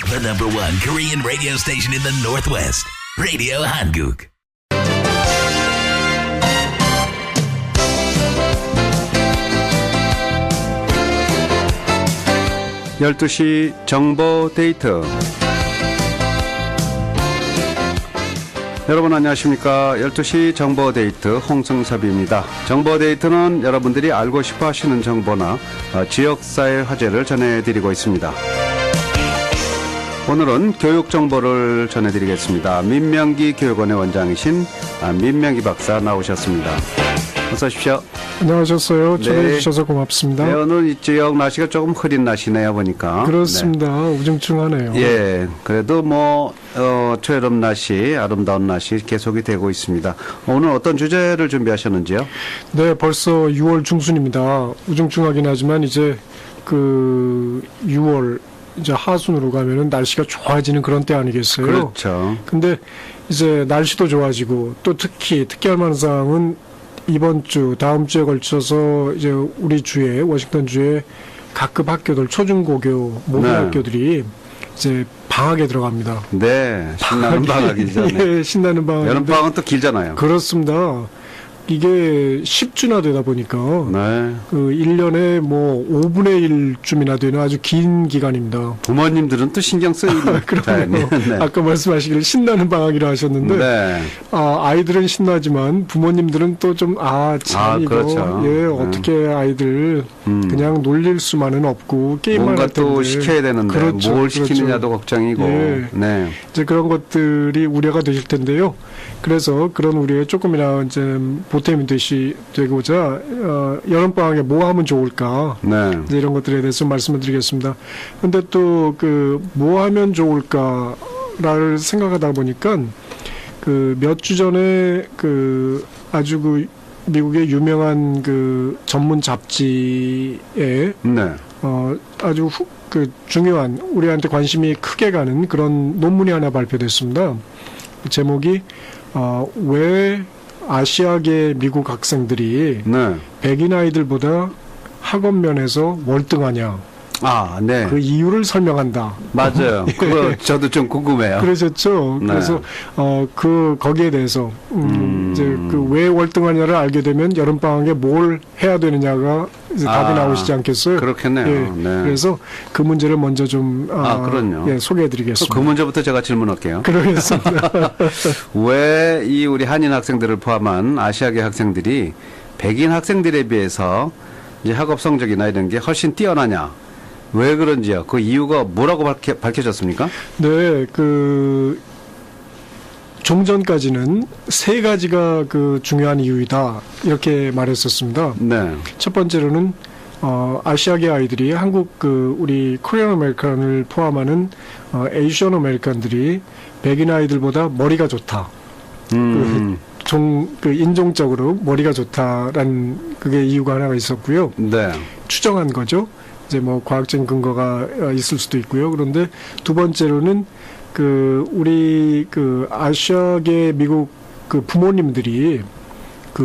The number one Korean radio station in the Northwest. Radio Hanguk. (12시) 정보 데이트. 여러분 안녕하십니까. 12시 정보 데이트 홍승섭입니다. 정보 데이트는 여러분들이 알고 싶어 하시는 정보나 지역사회 화제를 전해드리고 있습니다. 오늘은 교육 정보를 전해드리겠습니다. 민명기 교육원의 원장이신 민명기 박사 나오셨습니다. 어서 오십시오. 안녕하셨어요. 초대해 주셔서 고맙습니다. 네, 오늘 이 지역 날씨가 조금 흐린 날씨네요, 보니까. 그렇습니다. 네. 우중충하네요. 예, 그래도 초여름 날씨, 아름다운 날씨 계속이 되고 있습니다. 오늘 어떤 주제를 준비하셨는지요? 네, 벌써 6월 중순입니다. 우중충하긴 하지만 이제 6월 이제 하순으로 가면은 날씨가 좋아지는 그런 때 아니겠어요? 그렇죠. 근데 이제 날씨도 좋아지고 또 특히할 만한 사항은 이번 주, 다음 주에 걸쳐서 이제 우리 주에, 워싱턴 주에 각급 학교들, 초중고교 모든 학교들이 이제 방학에 들어갑니다. 네, 신나는 방학이죠. 네, 신나는 방학. 여름 방학은 또 길잖아요. 그렇습니다. 이게 10주나 되다 보니까 네. 1년에 5분의 1쯤이나 되는 아주 긴 기간입니다. 부모님들은 또 신경 쓰이는. 그럼요. 네. 아까 말씀하시길 신나는 방학이라 하셨는데 네. 아이들은 신나지만 부모님들은 또 좀 이거 그렇죠. 어떻게 아이들 그냥 놀릴 수만은 없고 게임만 뭔가 할 텐데. 또 시켜야 되는데 그렇죠. 뭘 시키느냐도 걱정이고. 예. 네. 이제 그런 것들이 우려가 되실 텐데요. 그래서 그런 우려에 조금이나 이제 보탬이 되고자 여름방학에 뭐 하면 좋을까, 네. 이제 이런 것들에 대해서 말씀을 드리겠습니다. 근데 또 뭐 하면 좋을까를 생각하다 보니까 몇 주 전에 아주 미국의 유명한 전문 잡지에 네. 아주 중요한 우리한테 관심이 크게 가는 그런 논문이 하나 발표됐습니다. 제목이 왜 아시아계 미국 학생들이 네. 백인 아이들보다 학업 면에서 월등하냐. 네. 그 이유를 설명한다. 맞아요. 그거 저도 좀 궁금해요. 그러셨죠. 네. 그래서 거기에 대해서 이제 왜 월등하냐를 알게 되면 여름 방학에 뭘 해야 되느냐가 이제 답이 나오시지 않겠어요? 그렇겠네요. 예. 네. 그래서 그 문제를 먼저 좀 그럼요. 소개해드리겠습니다. 그 문제부터 제가 질문할게요. 그러겠습니다. 왜 우리 한인 학생들을 포함한 아시아계 학생들이 백인 학생들에 비해서 이제 학업 성적이나 이런 게 훨씬 뛰어나냐? 왜 그런지요? 그 이유가 뭐라고 밝혀졌습니까? 네, 좀 전까지는 세 가지가 중요한 이유이다, 이렇게 말했었습니다. 네. 첫 번째로는 아시아계 아이들이 우리 코리안 아메리칸을 포함하는 에이시언 아메리칸들이 백인 아이들보다 머리가 좋다. 인종적으로 머리가 좋다라는 그게 이유가 하나가 있었고요. 네. 추정한 거죠. 이제 과학적인 근거가 있을 수도 있고요. 그런데 두 번째로는 우리 아시아계 미국 부모님들이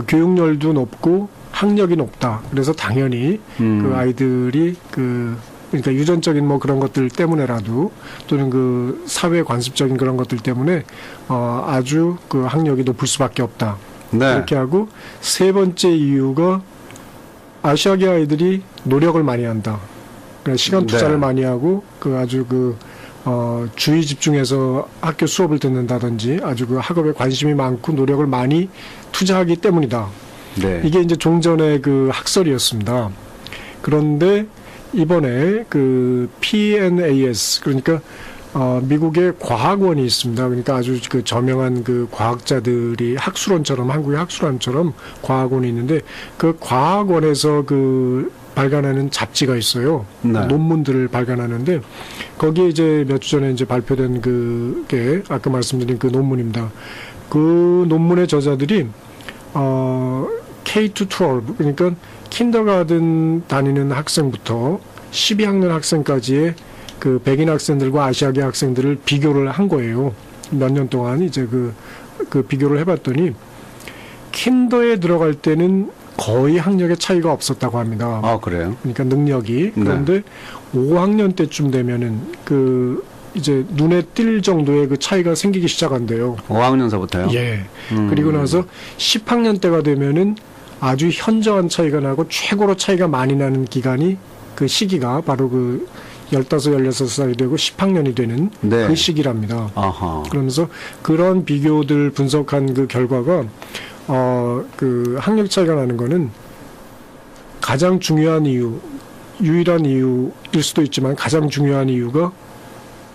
교육열도 높고 학력이 높다. 그래서 당연히 아이들이 그러니까 유전적인 그런 것들 때문에라도 또는 사회 관습적인 그런 것들 때문에 아주 학력이 높을 수밖에 없다. 네. 이렇게 하고, 세 번째 이유가 아시아계 아이들이 노력을 많이 한다. 그러니까 시간 투자를 많이 하고 아주 주의 집중해서 학교 수업을 듣는다든지 아주 학업에 관심이 많고 노력을 많이 투자하기 때문이다. 네. 이게 이제 종전의 학설이었습니다. 그런데 이번에 PNAS, 그러니까 미국의 과학원이 있습니다. 그러니까 아주 저명한 과학자들이 한국의 학술원처럼 과학원이 있는데, 그 과학원에서 발간하는 잡지가 있어요. 네. 논문들을 발간하는데, 거기에 이제 몇 주 전에 이제 발표된 그게 아까 말씀드린 논문입니다. 그 논문의 저자들이 K-12, 그러니까 킨더가든 다니는 학생부터 12학년 학생까지의 백인 학생들과 아시아계 학생들을 비교를 한 거예요. 몇 년 동안 이제 비교를 해봤더니 킨더에 들어갈 때는 거의 학력의 차이가 없었다고 합니다. 아, 그래요? 그러니까 능력이. 그런데 5학년 때쯤 되면은 이제 눈에 띌 정도의 그 차이가 생기기 시작한대요. 5학년서부터요? 예. 그리고 나서 10학년 때가 되면은 아주 현저한 차이가 나고 최고로 차이가 많이 나는 기간이 그 시기가 바로 그 15, 16살이 되고 10학년이 되는 네. 그 시기랍니다. 아하. 그러면서 그런 비교들 분석한 그 결과가 그 학력 차이가 나는 거는 가장 중요한 이유, 유일한 이유일 수도 있지만 가장 중요한 이유가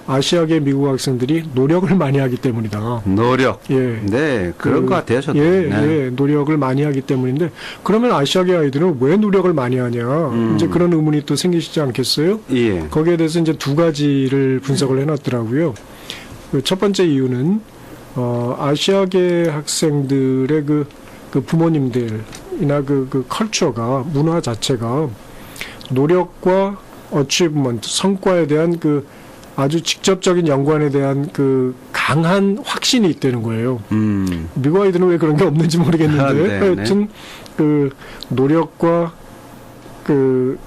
아시아계 미국 학생들이 노력을 많이 하기 때문이다. 노력. 예. 네, 그런 것 같아요, 저도. 예, 네. 예, 노력을 많이 하기 때문인데 그러면 아시아계 아이들은 왜 노력을 많이 하냐? 이제 그런 의문이 또 생기시지 않겠어요? 예. 거기에 대해서 이제 두 가지를 분석을 해놨더라고요. 그 첫 번째 이유는 아시아계 학생들의 그 부모님들이나 그 컬처가 문화 자체가 노력과 어치브먼트 성과에 대한 그 아주 직접적인 연관에 대한 그 강한 확신이 있다는 거예요. 미국 아이들은 왜 그런 게 없는지 모르겠는데 아, 네, 하여튼 그 노력과 그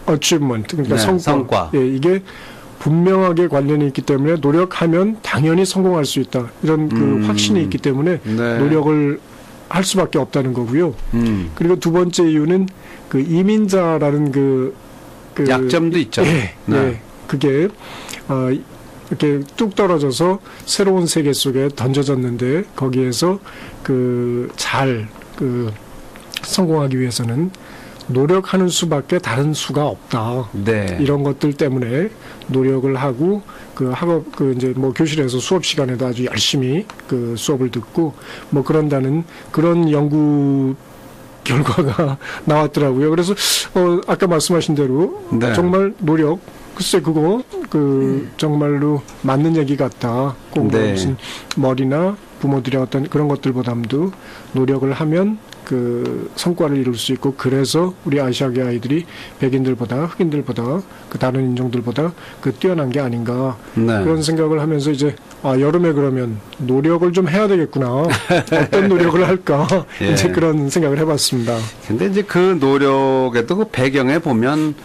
어치브먼트 그러니까 네, 성과. 예, 이게 분명하게 관련이 있기 때문에 노력하면 당연히 성공할 수 있다. 이런 그 확신이 있기 때문에 네. 노력을 할 수밖에 없다는 거고요. 그리고 두 번째 이유는 그 이민자라는 그 약점도 있죠. 예, 네. 예. 그게 이렇게 뚝 떨어져서 새로운 세계 속에 던져졌는데 거기에서 잘 성공하기 위해서는 노력하는 수밖에 다른 수가 없다. 네. 이런 것들 때문에 노력을 하고 그 학업 이제 뭐 교실에서 수업 시간에도 아주 열심히 그 수업을 듣고 뭐 그런다는 그런 연구 결과가 나왔더라고요. 그래서 아까 말씀하신 대로 네. 정말 노력 글쎄 그거 정말로 맞는 얘기 같다. 꼭 네. 무슨 머리나 부모들의 어떤 그런 것들보다도 노력을 하면 그 성과를 이룰 수 있고 그래서 우리 아시아계 아이들이 백인들보다 흑인들보다 그 다른 인종들보다 그 뛰어난 게 아닌가 네. 그런 생각을 하면서 이제 여름에 그러면 노력을 좀 해야 되겠구나. 어떤 노력을 할까 예. 이제 그런 생각을 해봤습니다. 근데 이제 그 노력에도 그 배경에 보면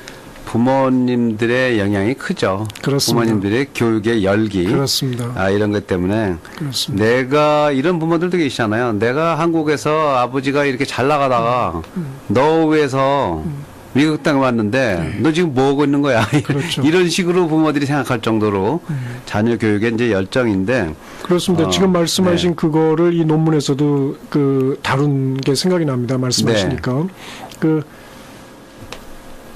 부모님들의 영향이 크죠. 그렇습니다. 부모님들의 교육의 열기. 그렇습니다. 이런 것 때문에 그렇습니다. 내가 이런 부모들도 계시잖아요. 내가 한국에서 아버지가 이렇게 잘 나가다가 너 위해서 미국 땅에 왔는데 너 지금 뭐 하고 있는 거야? 그렇죠. 이런 식으로 부모들이 생각할 정도로 자녀 교육에 이제 열정인데 그렇습니다. 지금 말씀하신 그거를 이 논문에서도 다룬 게 생각이 납니다. 말씀하시니까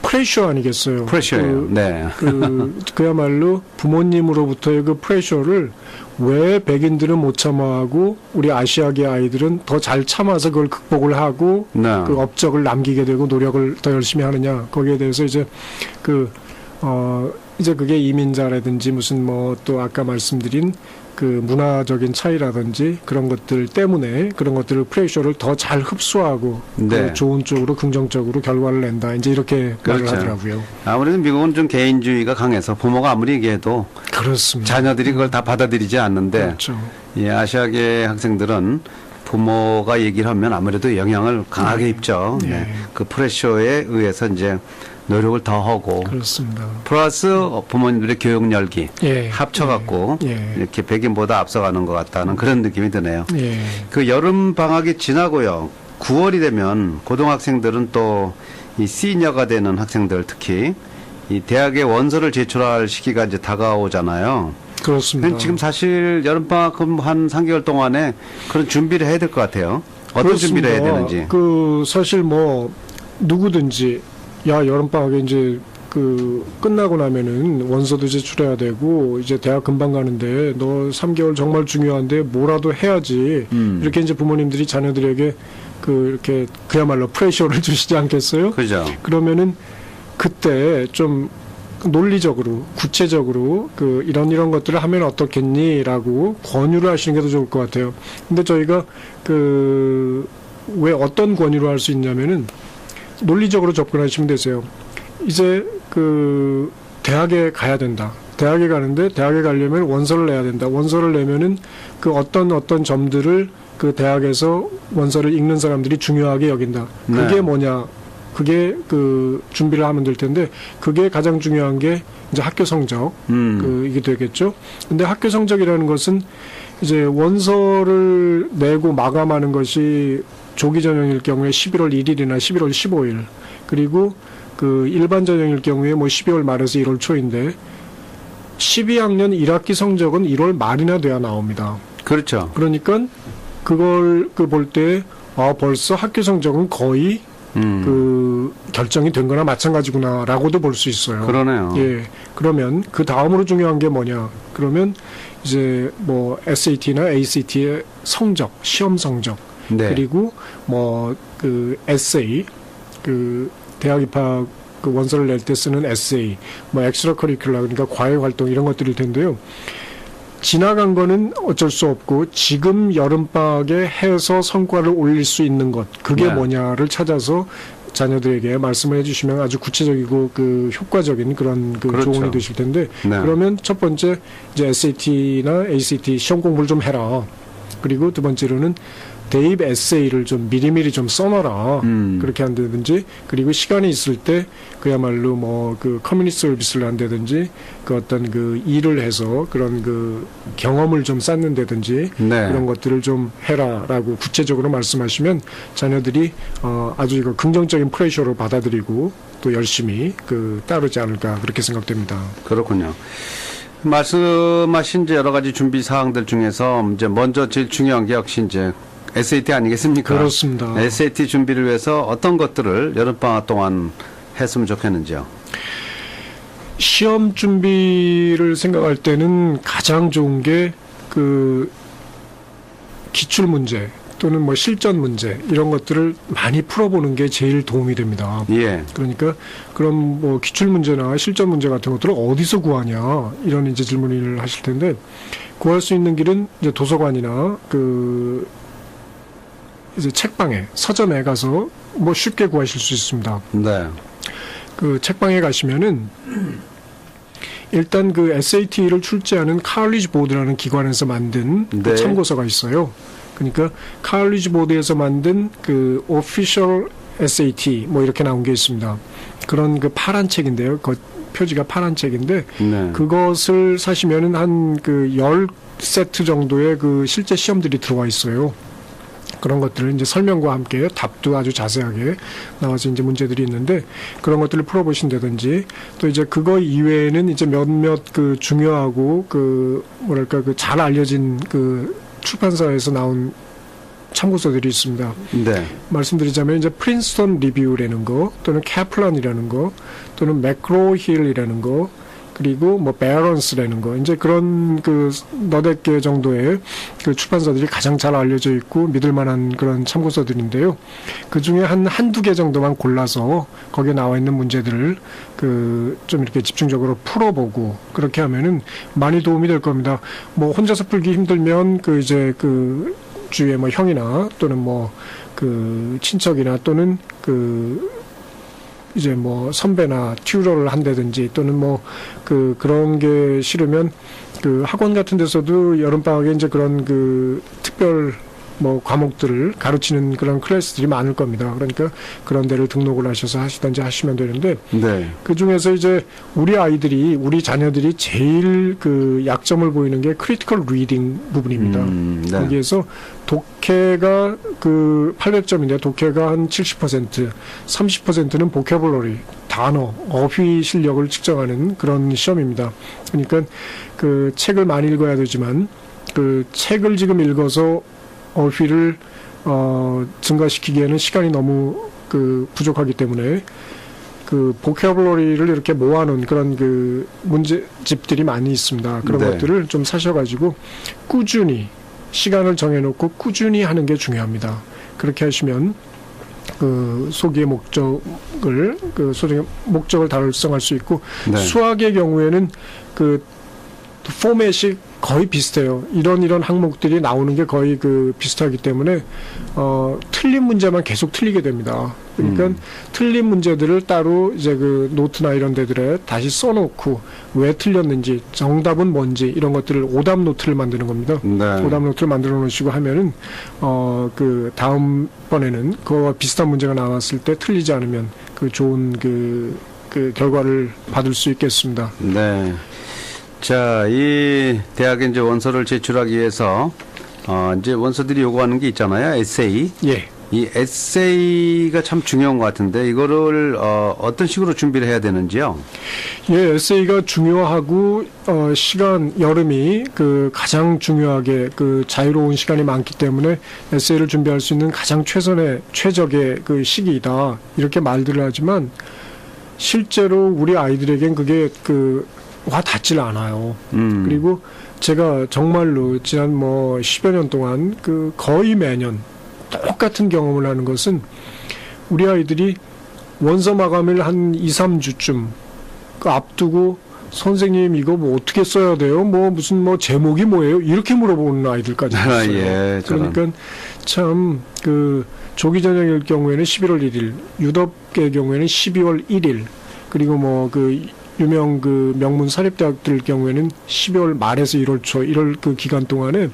프레셔 아니겠어요? 프레셔예요. 네. 그야말로 부모님으로부터의 그 프레셔를 왜 백인들은 못 참아하고 우리 아시아계 아이들은 더 잘 참아서 그걸 극복을 하고 네. 그 업적을 남기게 되고 노력을 더 열심히 하느냐 거기에 대해서 이제 이제 그게 이민자라든지 무슨 뭐 또 아까 말씀드린 그 문화적인 차이라든지 그런 것들 때문에 그런 것들을 프레셔를 더 잘 흡수하고 네. 그 좋은 쪽으로 긍정적으로 결과를 낸다. 이제 이렇게 말을 그렇죠. 하더라고요. 아무래도 미국은 좀 개인주의가 강해서 부모가 아무리 얘기해도 그렇습니다. 자녀들이 그걸 다 받아들이지 않는데 그렇죠. 예, 아시아계 학생들은 부모가 얘기를 하면 아무래도 영향을 강하게 입죠. 네. 네. 그 프레셔에 의해서 이제 노력을 더 하고 그렇습니다. 플러스 부모님들의 교육 열기 예. 합쳐갖고 예. 이렇게 백인보다 앞서가는 것 같다는 그런 느낌이 드네요. 예. 그 여름 방학이 지나고요. 9월이 되면 고등학생들은 또 이 시니어가 되는 학생들 특히 이 대학에 원서를 제출할 시기가 이제 다가오잖아요. 그렇습니다. 지금 사실 여름 방학 한 3개월 동안에 그런 준비를 해야 될 것 같아요. 어떤 그렇습니다. 준비를 해야 되는지. 사실 뭐 누구든지 여름방학에 이제 끝나고 나면은 원서도 제출해야 되고 이제 대학 금방 가는데 너 3개월 정말 중요한데 뭐라도 해야지 이렇게 이제 부모님들이 자녀들에게 이렇게 그야말로 프레셔를 주시지 않겠어요? 그죠. 그러면은 그때 좀 논리적으로 구체적으로 이런 것들을 하면 어떻겠니라고 권유를 하시는 게 더 좋을 것 같아요. 근데 저희가 왜 어떤 권유를 할 수 있냐면은 논리적으로 접근하시면 되세요. 이제 대학에 가야 된다. 대학에 가는데 대학에 가려면 원서를 내야 된다. 원서를 내면은 어떤 점들을 대학에서 원서를 읽는 사람들이 중요하게 여긴다. 그게 네. 뭐냐? 그게 그 준비를 하면 될 텐데 그게 가장 중요한 게 이제 학교 성적 이게 되겠죠. 근데 학교 성적이라는 것은 이제 원서를 내고 마감하는 것이 조기 전형일 경우에 11월 1일이나 11월 15일 그리고 그 일반 전형일 경우에 뭐 12월 말에서 1월 초인데 12학년 1학기 성적은 1월 말이나 돼야 나옵니다. 그렇죠. 그러니까 그걸 그 볼 때 벌써 학교 성적은 거의 그 결정이 된 거나 마찬가지구나라고도 볼 수 있어요. 그러네요. 예. 그러면 그 다음으로 중요한 게 뭐냐? 그러면 이제 뭐 SAT나 ACT의 성적, 시험 성적 네. 그리고 뭐 그 에세이 그 대학 입학 그 원서를 낼 때 쓰는 에세이, 뭐 엑스트라 커리큘러 그러니까 과외 활동 이런 것들일 텐데요. 지나간 거는 어쩔 수 없고 지금 여름방학에 해서 성과를 올릴 수 있는 것 그게 네. 뭐냐를 찾아서 자녀들에게 말씀을 해주시면 아주 구체적이고 그 효과적인 그런 그 그렇죠. 조언이 되실 텐데 네. 그러면 첫 번째 이제 SAT나 ACT 시험 공부를 좀 해라. 그리고 두 번째로는 대입 에세이를 좀 미리미리 좀 써놔라. 그렇게 한다든지 그리고 시간이 있을 때 그야말로 뭐 그 커뮤니티 서비스를 한다든지 그 어떤 그 일을 해서 그런 그 경험을 좀 쌓는다든지 네. 그런 것들을 좀 해라라고 구체적으로 말씀하시면 자녀들이 아주 이거 긍정적인 프레셔로 받아들이고 또 열심히 그 따르지 않을까 그렇게 생각됩니다. 그렇군요. 말씀하신 이제 여러 가지 준비 사항들 중에서 이제 먼저 제일 중요한 게 역시 이제 SAT 아니겠습니까? 그렇습니다. SAT 준비를 위해서 어떤 것들을 여름방학 동안 했으면 좋겠는지요? 시험 준비를 생각할 때는 가장 좋은 게 그 기출 문제 또는 뭐 실전 문제 이런 것들을 많이 풀어보는 게 제일 도움이 됩니다. 예. 그러니까 그럼 뭐 기출 문제나 실전 문제 같은 것들을 어디서 구하냐 이런 이제 질문을 하실 텐데 구할 수 있는 길은 이제 도서관이나 그 이제 책방에 서점에 가서 뭐 쉽게 구하실 수 있습니다. 네. 그 책방에 가시면은 일단 그 SAT를 출제하는 칼리지 보드라는 기관에서 만든 그 네. 참고서가 있어요. 그러니까 칼리지 보드에서 만든 그 오피셜 SAT 뭐 이렇게 나온 게 있습니다. 그런 그 파란 책인데요. 그 표지가 파란 책인데 네. 그것을 사시면은 한 그 10세트 정도의 그 실제 시험들이 들어와 있어요. 그런 것들을 이제 설명과 함께 답도 아주 자세하게 나와서 이제 문제들이 있는데 그런 것들을 풀어보신다든지 또 이제 그거 이외에는 이제 몇몇 그 중요하고 그 뭐랄까 그 잘 알려진 그 출판사에서 나온 참고서들이 있습니다. 네. 말씀드리자면 이제 프린스턴 리뷰라는 거 또는 캐플란이라는 거 또는 매크로힐이라는 거 그리고 뭐 베런스라는 거 이제 그런 그 너댓 개 정도의 그 출판사들이 가장 잘 알려져 있고 믿을 만한 그런 참고서들인데요. 그 중에 한두 개 정도만 골라서 거기에 나와 있는 문제들을 그 좀 이렇게 집중적으로 풀어보고 그렇게 하면은 많이 도움이 될 겁니다. 뭐 혼자서 풀기 힘들면 그 이제 그 주위에 뭐 형이나 또는 뭐 그 친척이나 또는 그 이제 뭐 선배나 튜러를 한다든지 또는 뭐 그런 게 싫으면 그 학원 같은 데서도 여름방학에 이제 그런 그 특별 뭐 과목들을 가르치는 그런 클래스들이 많을 겁니다. 그러니까 그런 데를 등록을 하셔서 하시든지 하시면 되는데 네. 그 중에서 이제 우리 자녀들이 제일 그 약점을 보이는 게 크리티컬 리딩 부분입니다. 네. 거기에서 독해가 그 800점인데 독해가 한 70%, 30%는 보캐블러리, 단어, 어휘 실력을 측정하는 그런 시험입니다. 그러니까 그 책을 많이 읽어야 되지만 그 책을 지금 읽어서 어휘를 증가시키기에는 시간이 너무 그 부족하기 때문에 그 보캐블러리를 이렇게 모아놓은 그런 그 문제집들이 많이 있습니다. 그런 네. 것들을 좀 사셔가지고 꾸준히 시간을 정해놓고 꾸준히 하는 게 중요합니다. 그렇게 하시면 그 소기의 목적을 달성할 수 있고 네. 수학의 경우에는 그 포맷이 거의 비슷해요. 이런 항목들이 나오는 게 거의 그 비슷하기 때문에 틀린 문제만 계속 틀리게 됩니다. 그러니까 틀린 문제들을 따로 이제 그 노트나 이런 데들에 다시 써놓고 왜 틀렸는지 정답은 뭔지 이런 것들을 오답 노트를 만드는 겁니다. 네. 오답 노트를 만들어 놓으시고 하면은 그 다음 번에는 그와 비슷한 문제가 나왔을 때 틀리지 않으면 그 좋은 그 결과를 받을 수 있겠습니다. 네. 자, 이 대학에 이제 원서를 제출하기 위해서 이제 원서들이 요구하는 게 있잖아요. 에세이. 예. 이 에세이가 참 중요한 것 같은데 이거를 어떤 식으로 준비를 해야 되는지요? 예, 에세이가 중요하고 시간 여름이 그 가장 중요하게 그 자유로운 시간이 많기 때문에 에세이를 준비할 수 있는 가장 최적의 그 시기이다 이렇게 말들을 하지만 실제로 우리 아이들에겐 그게 와 닿질 않아요. 그리고 제가 정말로 지난 10여 년 동안 거의 매년 똑같은 경험을 하는 것은 우리 아이들이 원서 마감을 한 2, 3주쯤 앞두고 선생님 이거 뭐 어떻게 써야 돼요? 무슨 제목이 뭐예요? 이렇게 물어보는 아이들까지 있어요. 예, 그러니까 참 조기 전형일 경우에는 11월 1일, 유럽의 경우에는 12월 1일, 그리고 유명 명문 사립대학들 경우에는 12월 말에서 1월 초, 이럴 그 기간 동안에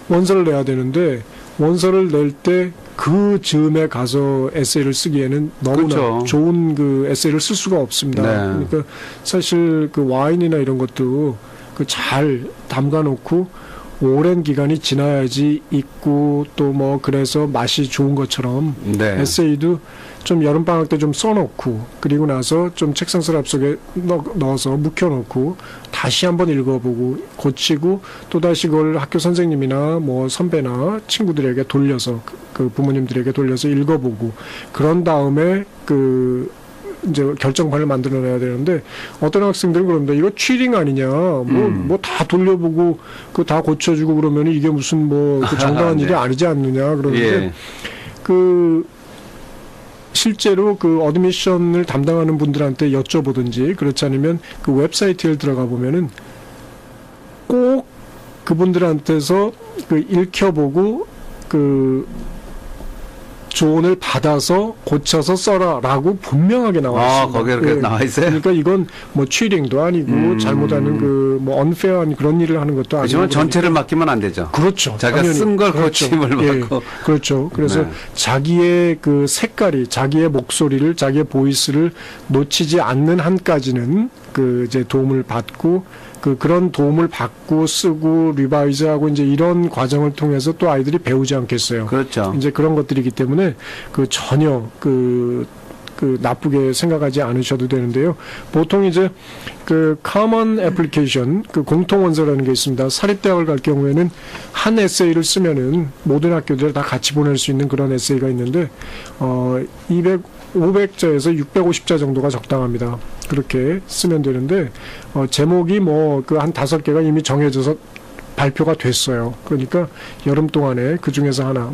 원서를 내야 되는데 원서를 낼 때 그 즈음에 가서 에세이를 쓰기에는 너무나 그렇죠. 좋은 에세이를 쓸 수가 없습니다. 네. 그러니까 사실 와인이나 이런 것도 잘 담가놓고 오랜 기간이 지나야지 있고 또 그래서 맛이 좋은 것처럼 네. 에세이도 좀 여름방학 때 좀 써놓고 그리고 나서 좀 책상 서랍 속에 넣어서 묵혀놓고 다시 한번 읽어보고 고치고 또다시 그걸 학교 선생님이나 선배나 친구들에게 돌려서 그 부모님들에게 돌려서 읽어보고 그런 다음에 이제 결정판을 만들어내야 되는데 어떤 학생들은 그럽니다. 이거 취링 아니냐? 다 돌려보고 다 고쳐주고 그러면 이게 무슨 정당한 네. 일이 아니지 않느냐 그러는데 예. 실제로 어드미션을 담당하는 분들한테 여쭤보든지 그렇지 않으면 웹사이트에 들어가 보면은 꼭 그분들한테서 읽혀보고 조언을 받아서 고쳐서 써라라고 분명하게 나와 있습니다. 거기에 이렇게 나와 있어요? 그러니까 이건 취링도 아니고 잘못하는 unfair한 그런 일을 하는 것도 아니고. 하지만 전체를 맡기면 안 되죠. 그렇죠. 자기가 쓴 걸 고침을 받고. 그렇죠. 그래서 네. 자기의 색깔이, 자기의 목소리를, 자기의 보이스를 놓치지 않는 한까지는 이제 도움을 받고 그런 도움을 받고 쓰고 리바이즈하고 이제 이런 과정을 통해서 또 아이들이 배우지 않겠어요. 그렇죠. 이제 그런 것들이기 때문에 전혀 나쁘게 생각하지 않으셔도 되는데요. 보통 이제 common application, 공통 원서라는 게 있습니다. 사립대학을 갈 경우에는 한 에세이를 쓰면은 모든 학교들 다 같이 보낼 수 있는 그런 에세이가 있는데 500자에서 650자 정도가 적당합니다. 그렇게 쓰면 되는데 제목이 한 5개가 이미 정해져서 발표가 됐어요. 그러니까 여름 동안에 그 중에서 하나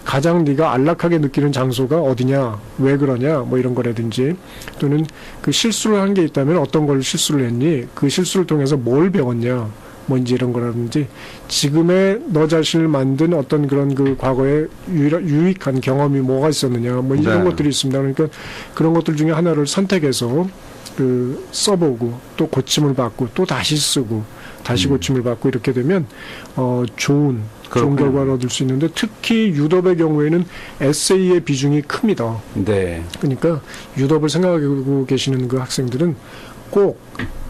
가장 네가 안락하게 느끼는 장소가 어디냐, 왜 그러냐, 이런 거라든지 또는 실수를 한 게 있다면 어떤 걸 실수를 했니, 그 실수를 통해서 뭘 배웠냐, 이제 이런 거라든지 지금의 너 자신을 만든 어떤 그런 과거에 유익한 경험이 뭐가 있었느냐, 이런 네. 것들이 있습니다. 그러니까 그런 것들 중에 하나를 선택해서 써보고 또 고침을 받고 또 다시 쓰고 다시 고침을 받고 이렇게 되면 좋은 결과를 얻을 수 있는데 특히 유덥의 경우에는 에세이의 비중이 큽니다. 네. 그러니까 유덥을 생각하고 계시는 그 학생들은 꼭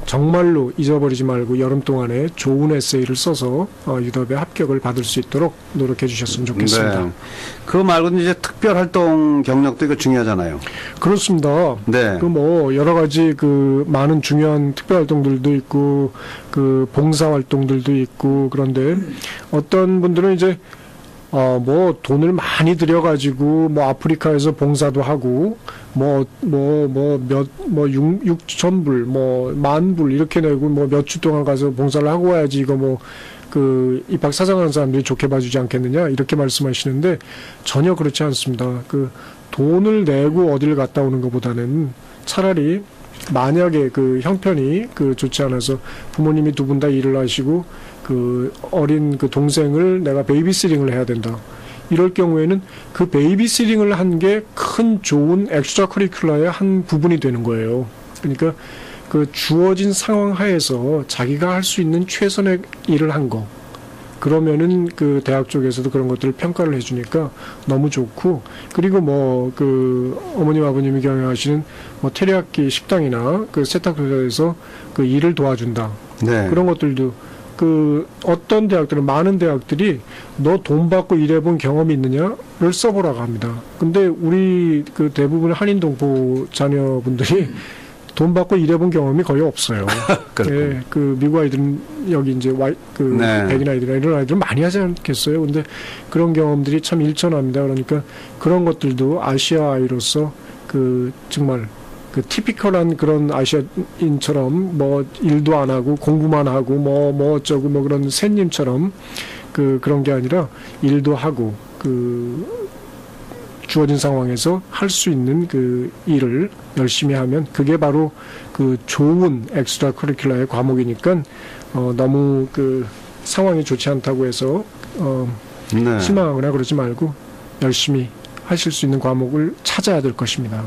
정말로 잊어버리지 말고 여름 동안에 좋은 에세이를 써서 유덥의 합격을 받을 수 있도록 노력해 주셨으면 좋겠습니다. 네. 그거 말고는 이제 특별 활동 경력도 이거 중요하잖아요. 그렇습니다. 네. 여러 가지 많은 중요한 특별 활동들도 있고 봉사 활동들도 있고 그런데 어떤 분들은 이제 돈을 많이 들여가지고 아프리카에서 봉사도 하고 6,000불 10,000불 이렇게 내고 몇 주 동안 가서 봉사를 하고 와야지 이거 입학 사정하는 사람들이 좋게 봐주지 않겠느냐 이렇게 말씀하시는데 전혀 그렇지 않습니다. 돈을 내고 어디를 갔다 오는 것보다는 차라리 만약에 형편이 좋지 않아서 부모님이 두 분 다 일을 하시고 어린 동생을 내가 베이비시팅을 해야 된다. 이럴 경우에는 베이비시팅을 한 게 큰 좋은 엑스트라 커리큘러의 한 부분이 되는 거예요. 그러니까 주어진 상황 하에서 자기가 할 수 있는 최선의 일을 한 거. 그러면은 그 대학 쪽에서도 그런 것들을 평가를 해주니까 너무 좋고, 그리고 뭐 그 어머님 아버님이 경영하시는 뭐 테리야끼 식당이나 그 세탁소에서 그 일을 도와준다. 네. 그런 것들도 그 어떤 대학들은, 많은 대학들이 너 돈 받고 일해본 경험이 있느냐를 써보라고 합니다. 근데 우리 그 대부분 한인 동포 자녀분들이 돈 받고 일해본 경험이 거의 없어요. 예, 그 미국 아이들은 여기 이제 네. 백인 아이들이나 이런 아이들은 많이 하지 않겠어요. 근데 그런 경험들이 참 일천합니다. 그러니까 그런 것들도 아시아 아이로서 그 정말 그 티피컬한 그런 아시아인처럼 뭐 일도 안 하고 공부만 하고 뭐 어쩌고 뭐 그런 샌님처럼 그런 게 아니라 일도 하고 그 주어진 상황에서 할 수 있는 그 일을 열심히 하면 그게 바로 그 좋은 엑스트라 커리큘러의 과목이니까 너무 그 상황이 좋지 않다고 해서 네. 실망하거나 그러지 말고 열심히 하실 수 있는 과목을 찾아야 될 것입니다.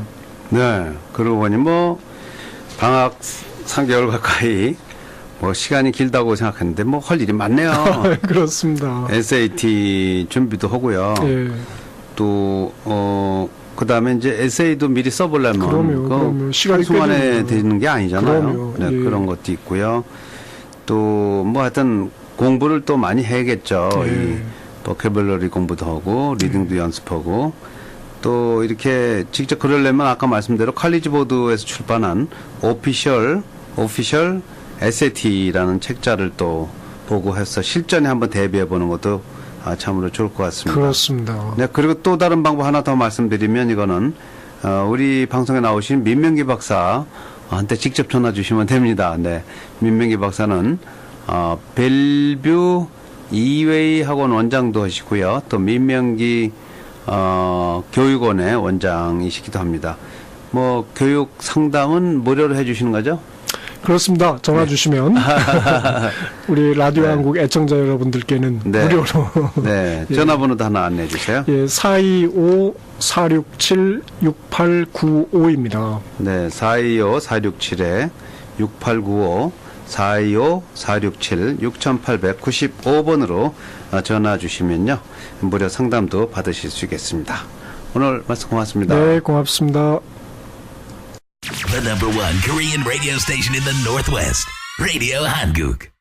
네. 그러고 보니 뭐 방학 3개월 가까이 뭐 시간이 길다고 생각했는데 뭐 할 일이 많네요. 그렇습니다. SAT 준비도 하고요. 예. 또 그다음에 이제 에세이도 미리 써보려면 그럼요. 시간이 한순간에 꽤 되는 게 아니잖아요. 그럼요. 네, 예. 그런 것도 있고요. 또 뭐 하여튼 공부를 또 많이 해야겠죠. 예. 이 보캐블러리 공부도 하고 리딩도 연습하고 또 이렇게 직접 그러려면 아까 말씀대로 칼리지 보드에서 출판한 오피셜 SAT라는 책자를 또 보고 해서 실전에 한번 대비해 보는 것도 참으로 좋을 것 같습니다. 그렇습니다. 네, 그리고 또 다른 방법 하나 더 말씀드리면 이거는 우리 방송에 나오신 민명기 박사한테 직접 전화 주시면 됩니다. 네, 민명기 박사는 벨뷰 이웨이 학원 원장도 하시고요. 또 민명기 교육원의 원장이시기도 합니다. 뭐 교육 상담은 무료로 해주시는 거죠? 그렇습니다. 전화 주시면 우리 라디오 한국 애청자 여러분들께는 무료로 네, 예. 전화번호도 하나 안내해 주세요. 예, 425-467-6895입니다. 네, 425-467-6895 425-467-6895번으로 전화 주시면요 무료 상담도 받으실 수 있겠습니다. 오늘 말씀 고맙습니다. 네, 고맙습니다. The #1 Korean radio station in the Northwest, Radio Hanguk.